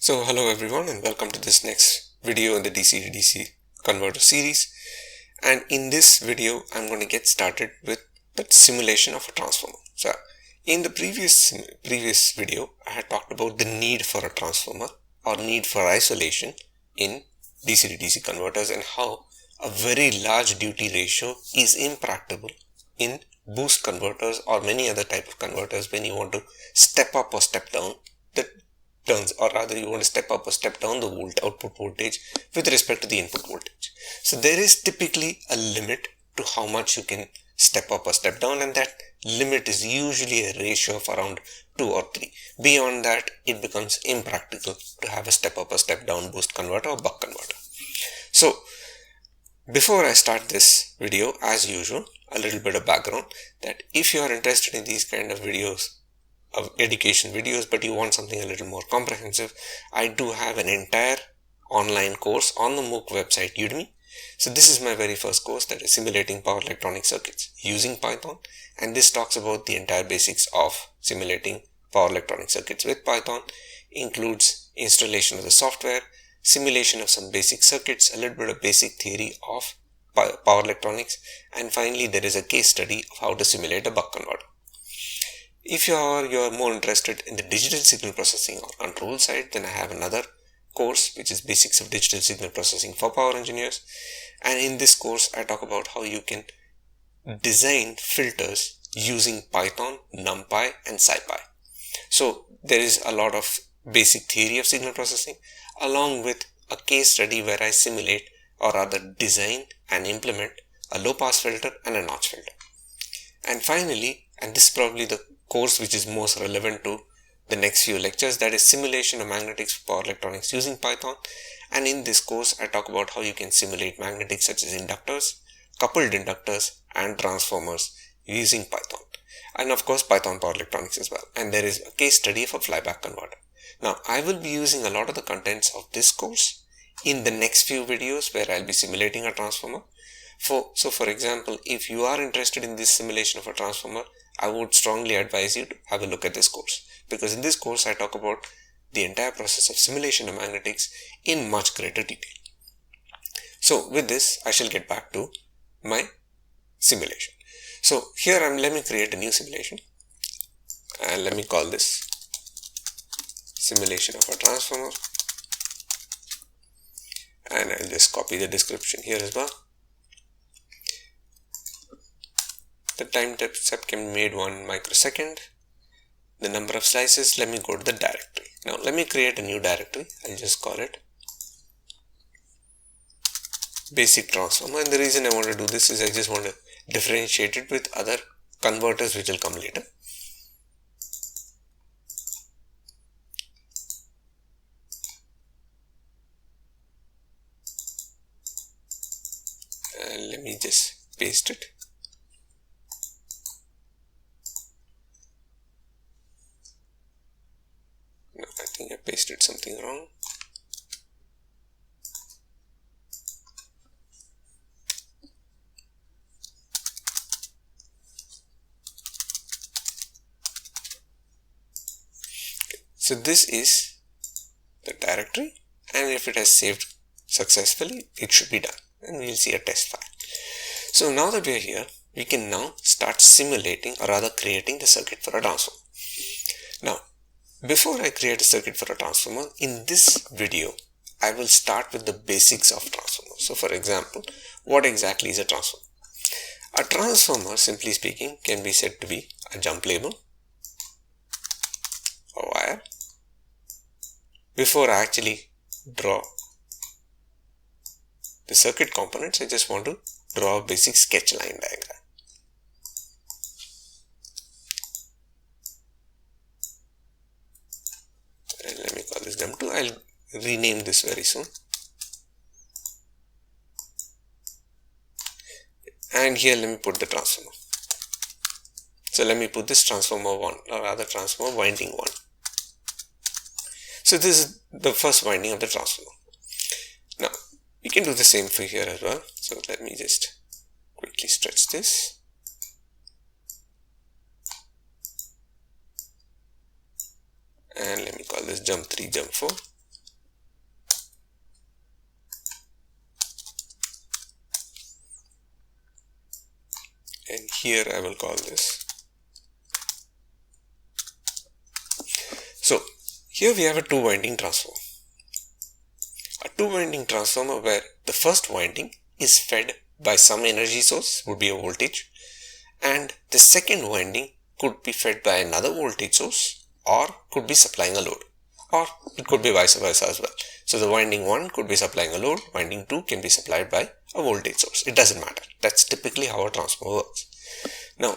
So hello everyone and welcome to this next video in the DC to DC converter series. And in this video I'm going to get started with the simulation of a transformer. So in the previous video I had talked about the need for a transformer or need for isolation in DC to DC converters and how a very large duty ratio is impractical in boost converters or many other type of converters when you want to step up or step down the turns, or rather you want to step up or step down the output voltage with respect to the input voltage. So there is typically a limit to how much you can step up or step down, and that limit is usually a ratio of around 2 or 3. Beyond that, it becomes impractical to have a step up or step down boost converter or buck converter. So before I start this video, as usual, a little bit of background that if you are interested in these kind of videos, of education videos, but you want something a little more comprehensive, I do have an entire online course on the MOOC website Udemy. So this is my very first course, that is simulating power electronic circuits using Python, and this talks about the entire basics of simulating power electronic circuits with Python, includes installation of the software, simulation of some basic circuits, a little bit of basic theory of power electronics, and finally there is a case study of how to simulate a buck converter. If you are more interested in the digital signal processing or control side, then I have another course which is basics of digital signal processing for power engineers, and in this course I talk about how you can design filters using Python, NumPy and SciPy. So there is a lot of basic theory of signal processing along with a case study where I simulate or rather design and implement a low pass filter and a notch filter. And finally, and this is probably the course which is most relevant to the next few lectures, that is simulation of magnetics for power electronics using Python. And in this course I talk about how you can simulate magnetics such as inductors, coupled inductors and transformers using Python, and of course Python power electronics as well. And there is a case study of a flyback converter. Now I will be using a lot of the contents of this course in the next few videos where I'll be simulating a transformer. So for example, if you are interested in this simulation of a transformer, I would strongly advise you to have a look at this course, because in this course I talk about the entire process of simulation of magnetics in much greater detail. So with this I shall get back to my simulation. So here let me create a new simulation and let me call this simulation of a transformer, and I'll just copy the description here as well. The time step can be made 1 microsecond. The number of slices, let me go to the directory. Now let me create a new directory. I'll just call it basic transformer, and the reason I want to do this is I just want to differentiate it with other converters which will come later. And let me just paste it. No, I think I pasted something wrong. So this is the directory, and if it has saved successfully, it should be done, and we'll see a test file. So now that we are here, we can now start simulating or rather creating the circuit for a transformer. Now before I create a circuit for a transformer, in this video I will start with the basics of transformer. So for example, what exactly is a transformer? A transformer, simply speaking, can be said to be a jump label, a wire. Before I actually draw the circuit components, I just want to draw a basic sketch line diagram. And let me call this DEM2. I'll rename this very soon. And here let me put the transformer. So let me put this transformer 1, or rather transformer winding 1. So this is the first winding of the transformer. Now we can do the same for here as well. So let me just quickly stretch this. And let me call this jump 3, jump 4. here I will call this. So here we have a two winding transformer. A two winding transformer where the first winding is fed by some energy source, would be a voltage, and the second winding could be fed by another voltage source or could be supplying a load, or it could be vice versa as well. So the winding 1 could be supplying a load, winding 2 can be supplied by a voltage source. It doesn't matter. That's typically how a transformer works. Now,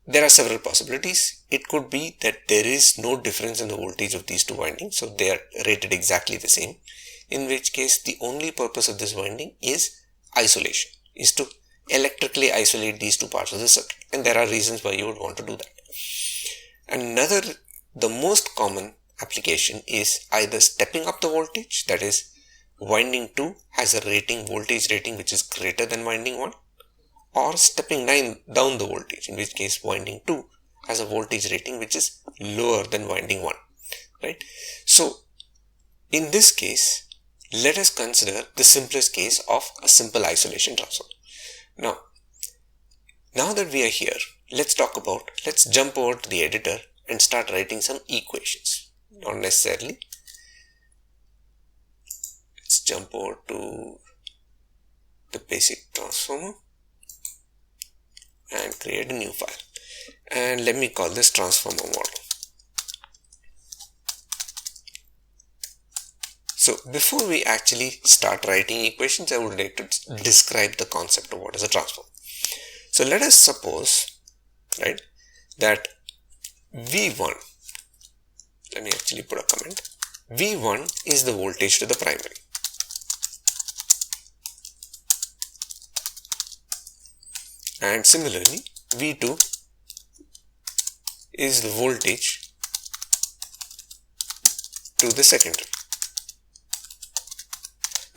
there are several possibilities. It could be that there is no difference in the voltage of these two windings, so they are rated exactly the same, in which case the only purpose of this winding is isolation, is to electrically isolate these two parts of the circuit, and there are reasons why you would want to do that. The most common application is either stepping up the voltage, that is winding 2 has a voltage rating which is greater than winding 1, or stepping down the voltage, in which case winding 2 has a voltage rating which is lower than winding 1, right? So in this case, let us consider the simplest case of a simple isolation transformer. Now that we are here, let's jump over to the editor and start writing some equations. Not necessarily. Let's jump over to the basic transformer and create a new file. And let me call this transformer model. So before we actually start writing equations, I would like to describe the concept of what is a transformer. So let us suppose, right, that V1, let me actually put a comment, V1 is the voltage to the primary. And similarly, V2 is the voltage to the secondary.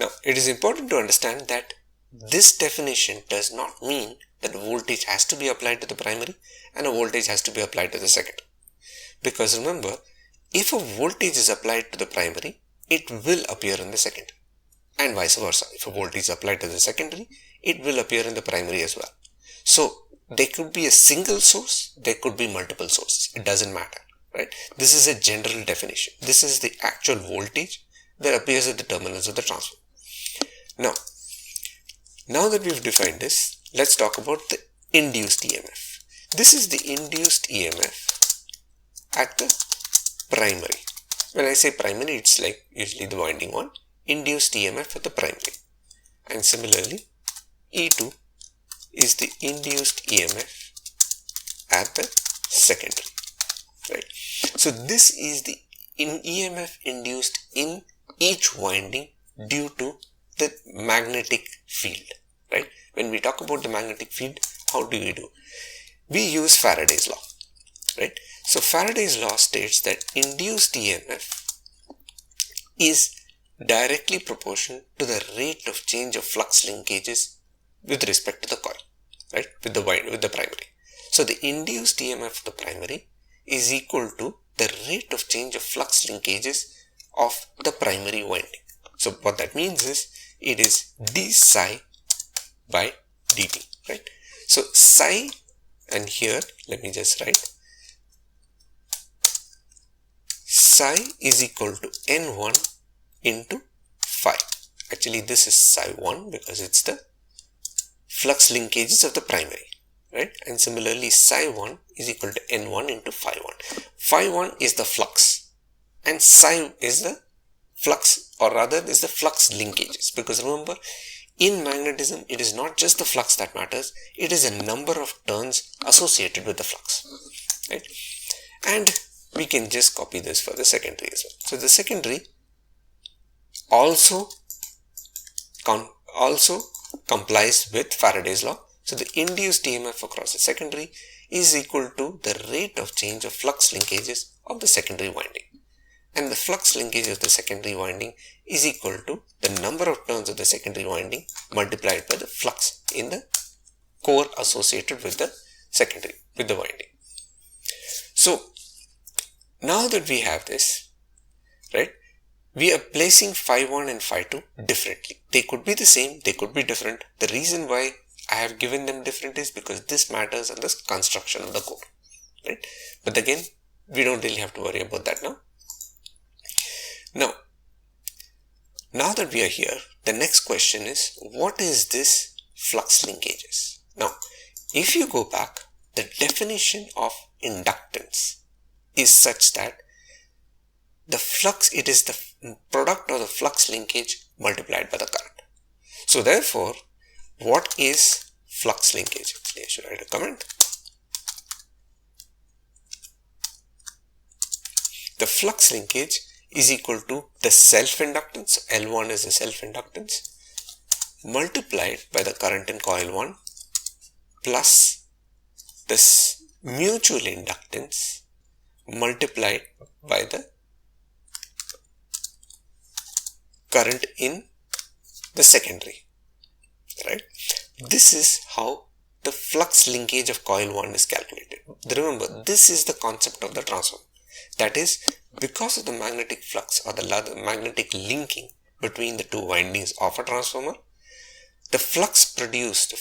Now, it is important to understand that this definition does not mean that a voltage has to be applied to the primary and a voltage has to be applied to the secondary. Because remember, if a voltage is applied to the primary, it will appear in the secondary, and vice versa. If a voltage is applied to the secondary, it will appear in the primary as well. So there could be a single source, there could be multiple sources. It doesn't matter, right? This is a general definition. This is the actual voltage that appears at the terminals of the transformer. Now that we've defined this, let's talk about the induced EMF. This is the induced EMF at the primary. When I say primary, it's like usually the winding 1, induced EMF at the primary. And similarly, E2 is the induced EMF at the secondary, right? So this is the EMF induced in each winding due to the magnetic field, right? When we talk about the magnetic field, how do we do? We use Faraday's law, right? So Faraday's law states that induced EMF is directly proportional to the rate of change of flux linkages with respect to the coil, right? With the primary. So the induced EMF of the primary is equal to the rate of change of flux linkages of the primary winding. So what that means is it is d psi by dt, right? So psi, and here let me just write psi is equal to n1 into phi. Actually this is psi 1 because it's the flux linkages of the primary, right? And similarly psi 1 is equal to n1 into phi 1. Phi 1 is the flux and psi is the flux, or rather is the flux linkages, because remember, in magnetism it is not just the flux that matters, it is a number of turns associated with the flux, right? And we can just copy this for the secondary as well. So the secondary also complies with Faraday's law. So the induced EMF across the secondary is equal to the rate of change of flux linkages of the secondary winding. And the flux linkage of the secondary winding is equal to the number of turns of the secondary winding multiplied by the flux in the core associated with the secondary, with the winding. So now that we have this, right, we are placing phi 1 and phi 2 differently. They could be the same, they could be different. The reason why I have given them different is because this matters on the construction of the code, right? But again, we don't really have to worry about that now. Now that we are here, the next question is, what is this flux linkages? Now, if you go back, the definition of inductance is such that the flux, it is the product of the flux linkage multiplied by the current. So therefore, what is flux linkage? I should write a comment. The flux linkage is equal to the self-inductance, L1 is the self-inductance, multiplied by the current in coil 1 plus this mutual inductance multiplied by the current in the secondary, right? This is how the flux linkage of coil 1 is calculated. Remember, this is the concept of the transformer. That is, because of the magnetic flux or the magnetic linking between the two windings of a transformer, the flux produced,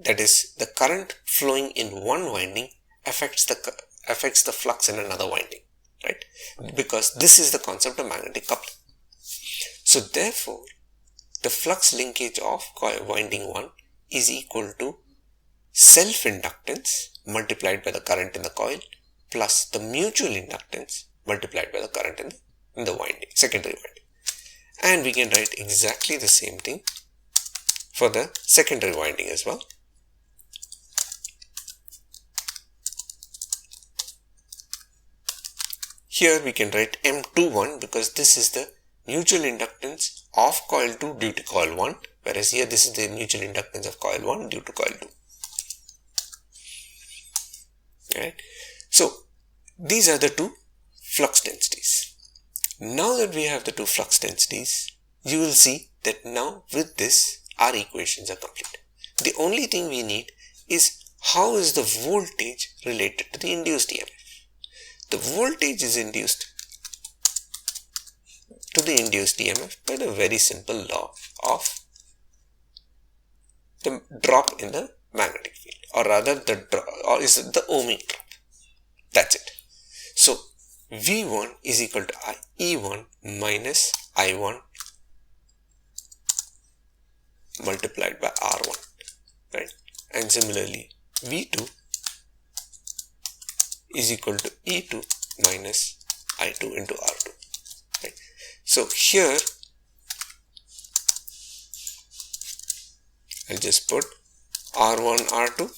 that is the current flowing in one winding affects the flux in another winding, right? Because this is the concept of magnetic coupling. So therefore, the flux linkage of coil winding 1 is equal to self-inductance multiplied by the current in the coil plus the mutual inductance multiplied by the current in the winding, secondary winding. And we can write exactly the same thing for the secondary winding as well. Here we can write M21 because this is the mutual inductance of coil 2 due to coil 1, whereas here this is the mutual inductance of coil 1 due to coil 2. Right? So these are the two flux densities. Now that we have the two flux densities, you will see that now with this our equations are complete. The only thing we need is how is the voltage related to the induced EMF. The voltage is induced to the induced EMF by the very simple law of the drop in the magnetic field, or rather the drop, or is it the ohmic drop. That's it. So V1 is equal to E1 minus I1 multiplied by R1, right? And similarly V2 is equal to E2 minus I2 into R2, right? So here I'll just put R1, R2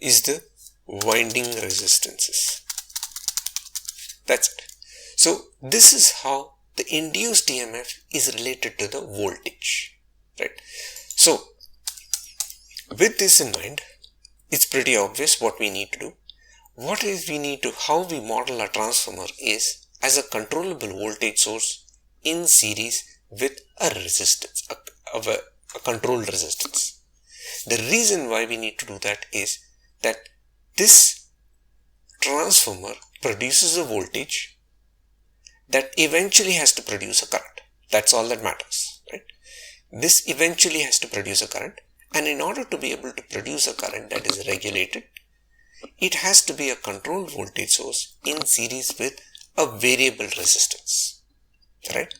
is the winding resistances. That's it. So this is how the induced EMF is related to the voltage, right? So with this in mind, it's pretty obvious what we need to do. How we model a transformer is as a controllable voltage source in series with a resistance, a controlled resistance. The reason why we need to do that is that this transformer produces a voltage that eventually has to produce a current. That's all that matters, right? This eventually has to produce a current, and in order to be able to produce a current that is regulated, it has to be a controlled voltage source in series with a variable resistance, right?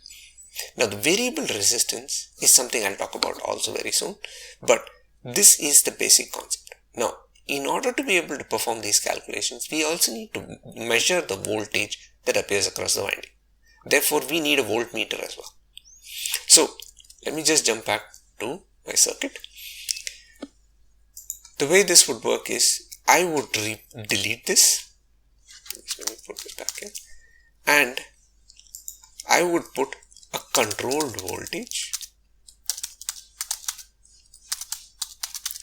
Now the variable resistance is something I'll talk about also very soon, but this is the basic concept. Now, in order to be able to perform these calculations, we also need to measure the voltage that appears across the winding. Therefore, we need a voltmeter as well. So, let me just jump back to my circuit. The way this would work is, I would delete this. Let me put this back in. And I would put a controlled voltage,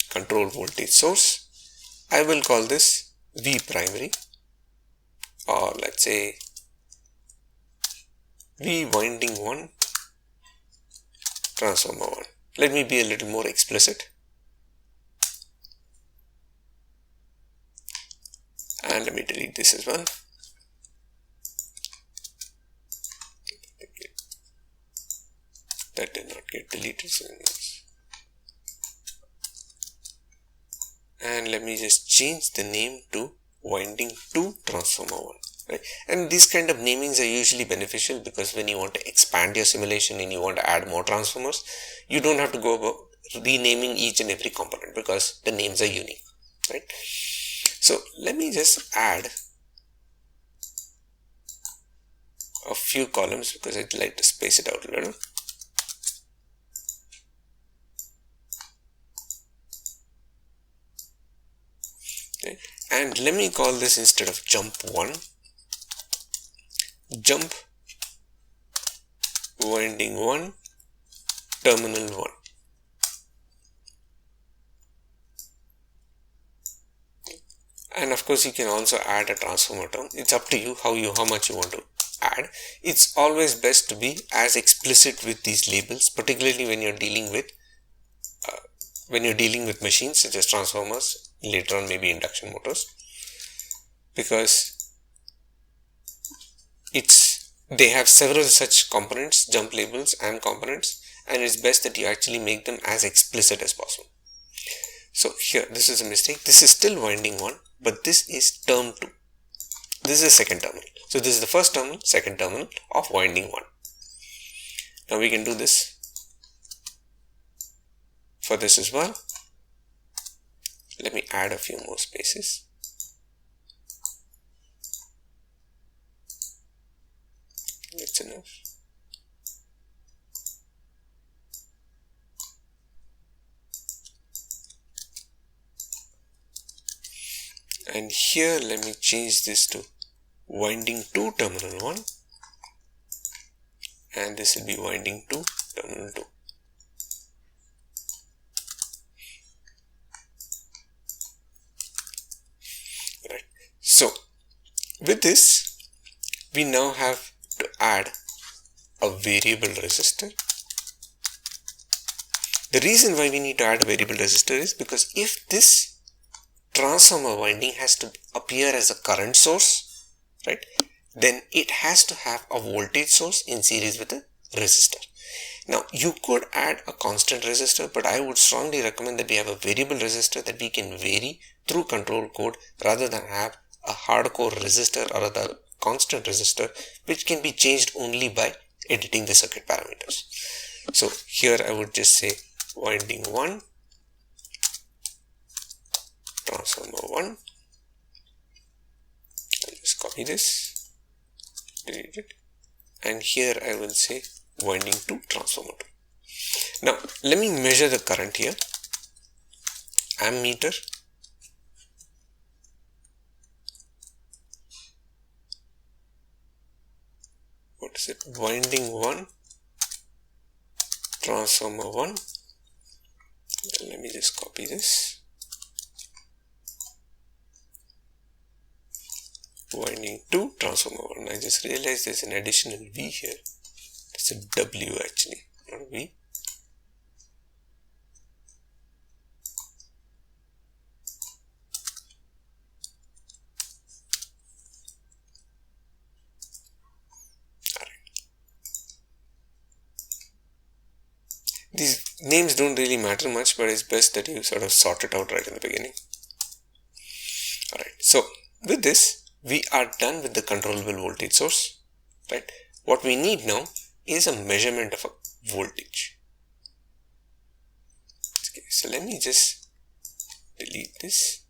controlled voltage source. I will call this V primary, or let's say V winding 1, transformer 1. Let me be a little more explicit. And let me delete this as well. That did not get deleted. So and let me just change the name to winding 2 transformer 1. Right? And these kind of namings are usually beneficial because when you want to expand your simulation and you want to add more transformers, you don't have to go about renaming each and every component because the names are unique. Right? So let me just add a few columns because I'd like to space it out a little. Okay. And let me call this, instead of jump 1, jump winding 1 terminal 1. And of course you can also add a transformer term. It's up to you how much you want to add. It's always best to be as explicit with these labels, particularly when you're dealing with machines such as transformers, later on maybe induction motors, because they have several such components, jump labels and components, and it's best that you actually make them as explicit as possible. So here, this is a mistake. This is still winding 1, but this is term 2. This is the second terminal. So this is the first terminal, second terminal of winding 1. Now we can do this for this as well. Let me add a few more spaces. That's enough. And here let me change this to winding 2 terminal 1, and this will be winding 2 terminal 2. Right. So with this, we now have to add a variable resistor. The reason why we need to add a variable resistor is because if this transformer winding has to appear as a current source, right, then it has to have a voltage source in series with a resistor. Now you could add a constant resistor, but I would strongly recommend that we have a variable resistor that we can vary through control code rather than have a hardcore resistor or a constant resistor which can be changed only by editing the circuit parameters. So here I would just say winding 1 transformer 1. I'll just copy this, delete it, and here I will say winding 2 transformer 2. Now let me measure the current here. Ammeter, what is it, winding 1 transformer 1. Let me just copy this, winding 2 transformer 1. I just realized there's an additional V here. It's a W actually, not a V. These names don't really matter much, but it's best that you sort of sort it out right in the beginning. Alright, so with this, we are done with the controllable voltage source, right? What we need now is a measurement of a voltage. Okay, so let me just delete this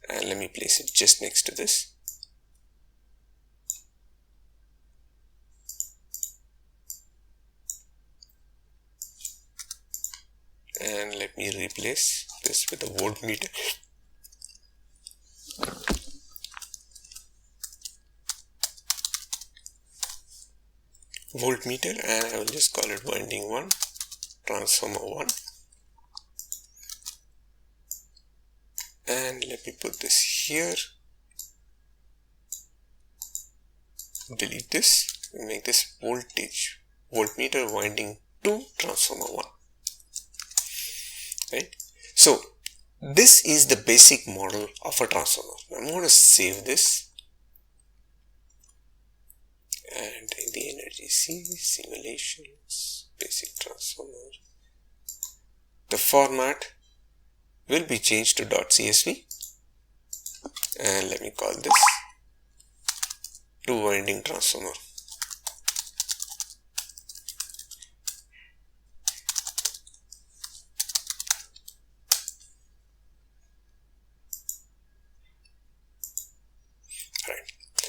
and let me place it just next to this. And let me replace this with a voltmeter. Voltmeter, and I will just call it winding 1 transformer 1. And let me put this here. Delete this and make this voltmeter winding 2 transformer 1. Right? So this is the basic model of a transformer. I'm going to save this and in the energy simulations, basic transformer. The format will be changed to .csv, and let me call this two winding transformer. Right.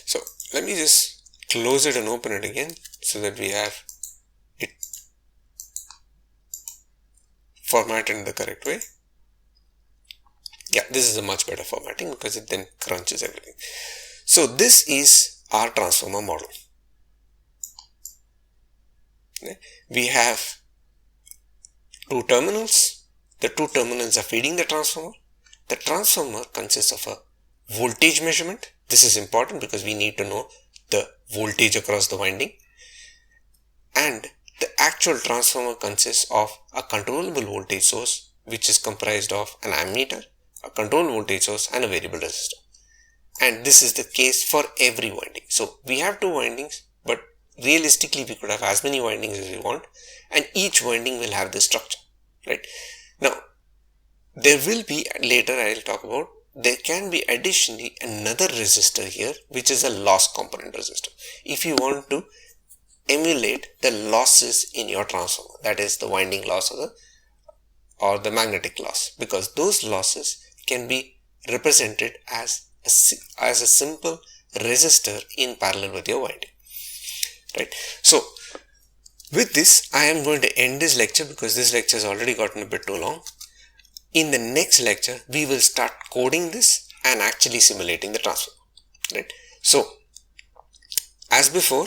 So let me just close it and open it again so that we have it formatted in the correct way. Yeah, this is a much better formatting because it then crunches everything. So this is our transformer model. Okay. We have two terminals. The two terminals are feeding the transformer. The transformer consists of a voltage measurement. This is important because we need to know the voltage across the winding. And the actual transformer consists of a controllable voltage source, which is comprised of an ammeter, a control voltage source, and a variable resistor. And this is the case for every winding. So we have two windings, but realistically we could have as many windings as we want, and each winding will have this structure, right? Now, there will be, later I'll talk about, there can be additionally another resistor here, which is a loss component resistor. If you want to emulate the losses in your transformer, that is the winding loss or the magnetic loss, because those losses can be represented as a simple resistor in parallel with your winding, right? So with this, I am going to end this lecture because this lecture has already gotten a bit too long. In the next lecture, we will start coding this and actually simulating the transformer, right? So as before,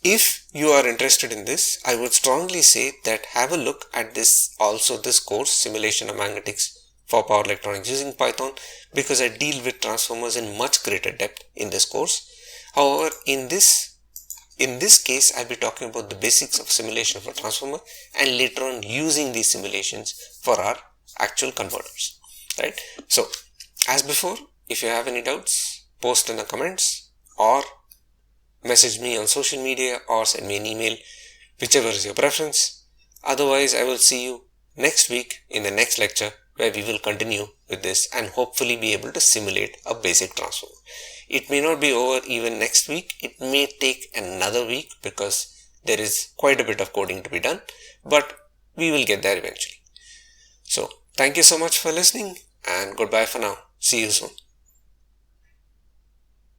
if you are interested in this, I would strongly say that have a look at this course, Simulation of Magnetics for Power Electronics using Python, because I deal with transformers in much greater depth in this course. However, in this case, I'll be talking about the basics of simulation of a transformer and later on using these simulations for our actual converters, right? So as before, if you have any doubts, post in the comments or message me on social media or send me an email, whichever is your preference. Otherwise, I will see you next week in the next lecture where we will continue with this and hopefully be able to simulate a basic transformer. It may not be over even next week. It may take another week because there is quite a bit of coding to be done, but we will get there eventually. So thank you so much for listening and goodbye for now. See you soon.